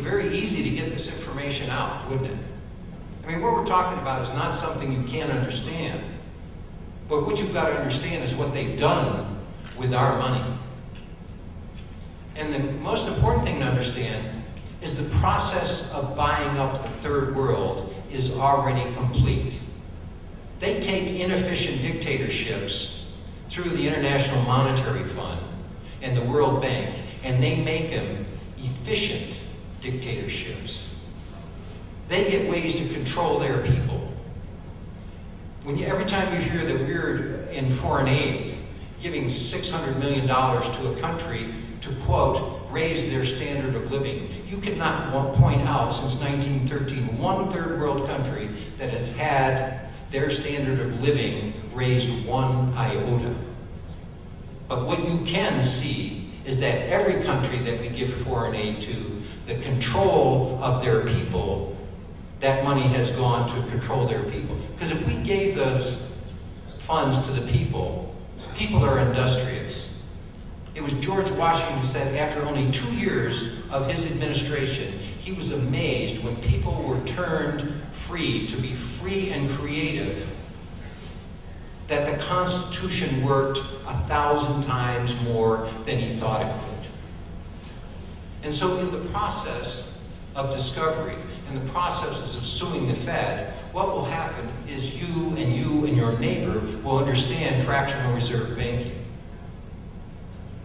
very easy to get this information out, wouldn't it? I mean, what we're talking about is not something you can't understand. But what you've got to understand is what they've done with our money. And the most important thing to understand is the process of buying up the third world is already complete. They take inefficient dictatorships through the International Monetary Fund and the World Bank, and they make them efficient dictatorships. They get ways to control their people. Every time you hear that we're in foreign aid, giving $600 million to a country to, quote, raise their standard of living, you cannot point out since 1913 one third world country that has had their standard of living raised one iota. But what you can see is that every country that we give foreign aid to, the control of their people, that money has gone to control their people. Because if we gave those funds to the people, people are industrious. It was George Washington who said after only 2 years of his administration, he was amazed when people were turned free to be free and creative, that the Constitution worked 1,000 times more than he thought it would. And so in the process of discovery, in the processes of suing the Fed, what will happen is you and your neighbor will understand fractional reserve banking.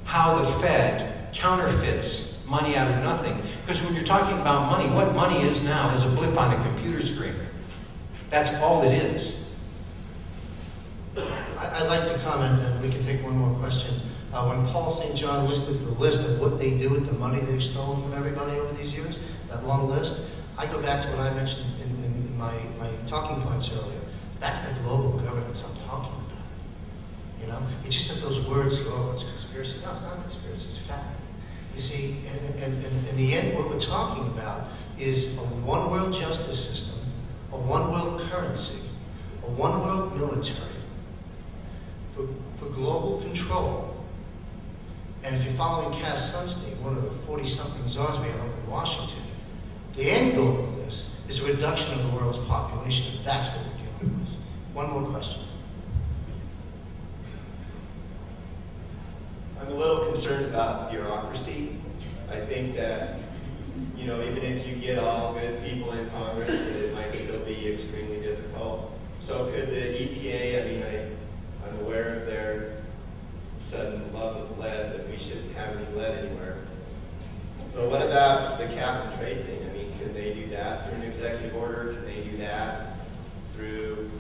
How the Fed counterfeits money out of nothing. Because when you're talking about money, what money is now is a blip on a computer screen. That's all it is. I'd like to comment, and we can take one more question. When Paul St. John listed the list of what they do with the money they've stolen from everybody over these years, that long list, I go back to what I mentioned in my talking points earlier. That's the global governance I'm talking about. You know, it's just that those words, oh, it's conspiracy. No, it's not conspiracy, it's fact. You see, in the end, what we're talking about is a one-world justice system, a one-world currency, a one-world military for global control. And if you're following Cass Sunstein, one of the 40-something czars we have up in Washington, the end goal of this is a reduction of the world's population, and that's what we're dealing with. One more question. I'm a little concerned about bureaucracy. I think that, you know, even if you get all good people in Congress, that it might still be extremely difficult. So could the EPA, I mean, I'm aware of their sudden love of lead, that we shouldn't have any lead anywhere. But what about the cap and trade thing? I mean, can they do that through an executive order? Can they do that through,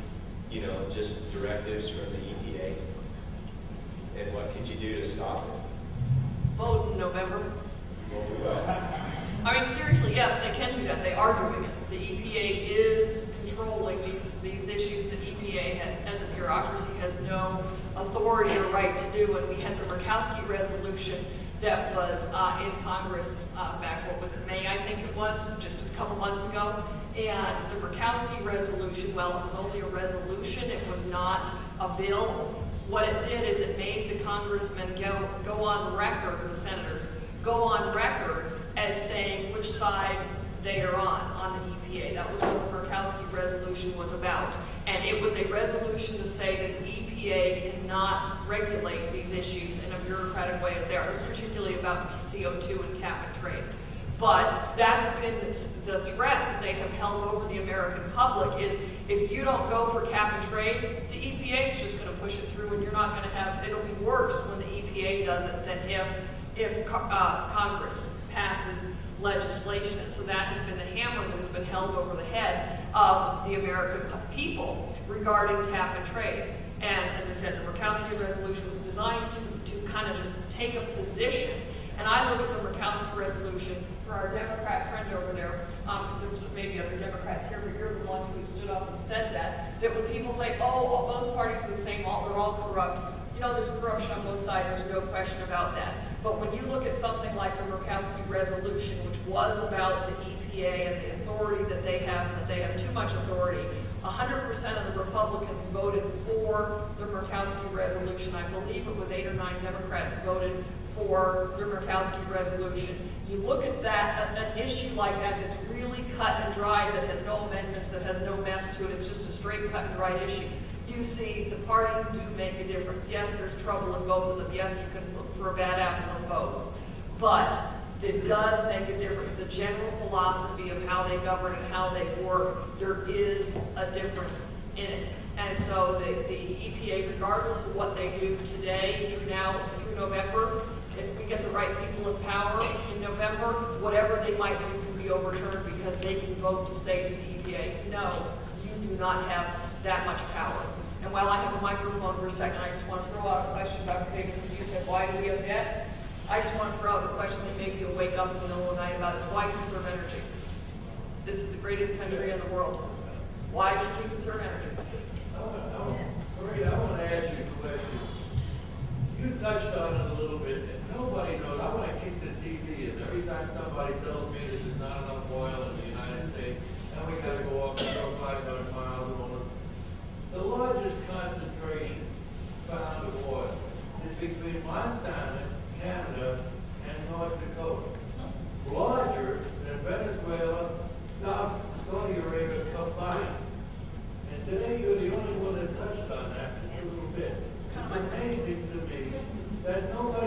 you know, just directives from the EPA? And what could you do to stop it? Vote in November. I mean, seriously, yes, they can do that. They are doing it. The EPA is controlling these issues that EPA, as a bureaucracy, has no authority or right to do. And we had the Murkowski resolution that was in Congress back, what was it, May, I think it was, just a couple months ago. And the Murkowski resolution, well, it was only a resolution. It was not a bill. What it did is it made the congressmen go on record, the senators, go on record as saying which side they are on the EPA. That was what the Murkowski resolution was about. And it was a resolution to say that the EPA cannot regulate these issues in a bureaucratic way as they are. It was particularly about CO2 and cap and trade. But that's been the threat that they have held over the American public is if you don't go for cap and trade, the EPA is just going to push it through and you're not going to have, it'll be worse when the EPA does it than if Congress passes legislation. And so that has been the hammer that has been held over the head of the American people regarding cap and trade. And as I said, the Murkowski resolution was designed to kind of just take a position. And I look at the Murkowski resolution for our Democrat friend over there. There was maybe other Democrats here, but you're the one who stood up and said that when people say, oh, well, both parties are the same, they're all corrupt. You know, there's corruption on both sides, there's no question about that. But when you look at something like the Murkowski resolution, which was about the EPA and the authority that they have, and that they have too much authority, 100% of the Republicans voted for the Murkowski resolution. I believe it was 8 or 9 Democrats voted for the Murkowski resolution. You look at that, an issue like that that's really cut and dry, that has no amendments, that has no mess to it, it's just a straight cut and dried issue. You see the parties do make a difference. Yes, there's trouble in both of them. Yes, you can look for a bad apple in both. But it does make a difference. The general philosophy of how they govern and how they work, there is a difference in it. And so the EPA, regardless of what they do today through November, if we get the right people in power in November, whatever they might do can be overturned because they can vote to say to the EPA, no, you do not have that much power. And while I have a microphone for a second, I just want to throw out a question, Dr. Davis, as you said, why do we have debt? I just want to throw out a question that maybe you'll wake up in the middle of the night about is why conserve energy? This is the greatest country in the world. Why should we conserve energy? Maria, I want to ask you a question. You touched on it a little bit, and nobody knows. I want to kick the TV, and every time somebody tells me that there's not enough oil in the United States, and we got to go up and go 500 miles on it. The largest concentration found of oil is between Montana, Canada, and North Dakota. Larger than Venezuela, Saudi Arabia combined. And today you're the only one that touched on that a little bit. It's amazing to me that nobody